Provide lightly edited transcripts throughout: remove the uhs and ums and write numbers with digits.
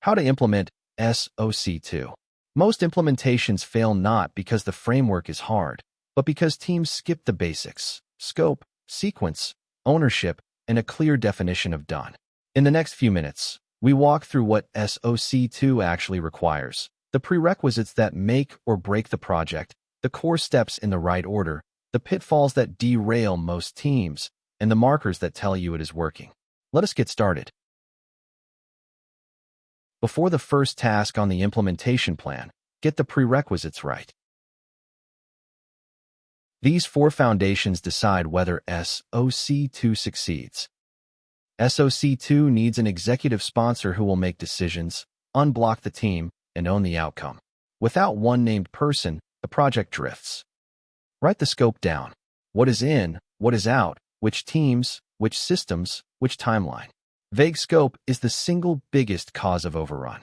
How to implement SOC2. Most implementations fail not because the framework is hard, but because teams skip the basics: scope, sequence, ownership, and a clear definition of done. In the next few minutes, we walk through what SOC2 actually requires, the prerequisites that make or break the project, the core steps in the right order, the pitfalls that derail most teams, and the markers that tell you it is working. Let us get started. Before the first task on the implementation plan, get the prerequisites right. These 4 foundations decide whether SOC2 succeeds. SOC2 needs an executive sponsor who will make decisions, unblock the team, and own the outcome. Without one named person, the project drifts. Write the scope down. What is in, what is out, which teams, which systems, which timeline. Vague scope is the single biggest cause of overrun.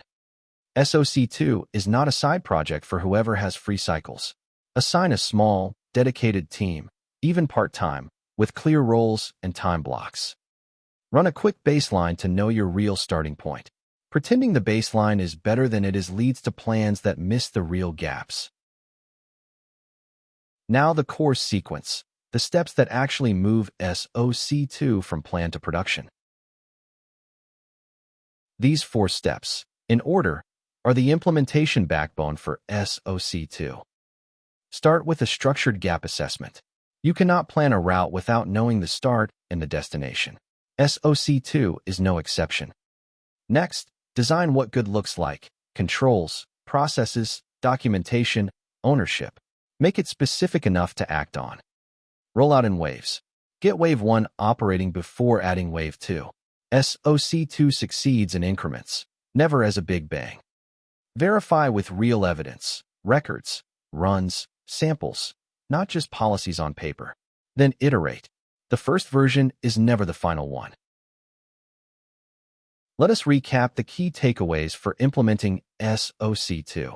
SOC2 is not a side project for whoever has free cycles. Assign a small, dedicated team, even part-time, with clear roles and time blocks. Run a quick baseline to know your real starting point. Pretending the baseline is better than it is leads to plans that miss the real gaps. Now the core sequence, the steps that actually move SOC2 from plan to production. These 4 steps, in order, are the implementation backbone for SOC2. Start with a structured gap assessment. You cannot plan a route without knowing the start and the destination. SOC2 is no exception. Next, design what good looks like: controls, processes, documentation, ownership. Make it specific enough to act on. Roll out in waves. Get wave 1 operating before adding wave 2. SOC2 succeeds in increments, never as a big bang. Verify with real evidence, records, runs, samples, not just policies on paper. Then iterate. The first version is never the final one. Let us recap the key takeaways for implementing SOC2.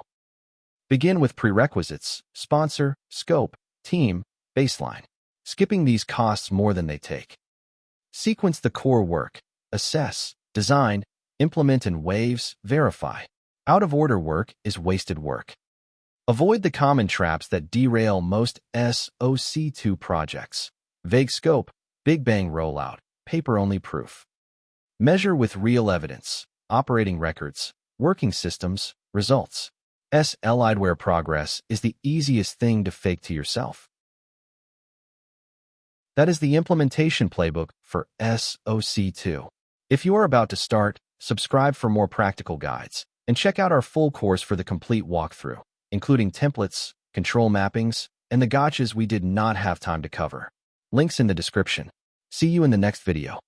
Begin with prerequisites: sponsor, scope, team, baseline. Skipping these costs more than they take. Sequence the core work: assess, design, implement in waves, verify. Out-of-order work is wasted work. Avoid the common traps that derail most SOC2 projects: vague scope, big bang rollout, paper-only proof. Measure with real evidence: operating records, working systems, results. Slideware progress is the easiest thing to fake to yourself. That is the implementation playbook for SOC2. If you are about to start, subscribe for more practical guides, and check out our full course for the complete walkthrough, including templates, control mappings, and the gotchas we did not have time to cover. Links in the description. See you in the next video.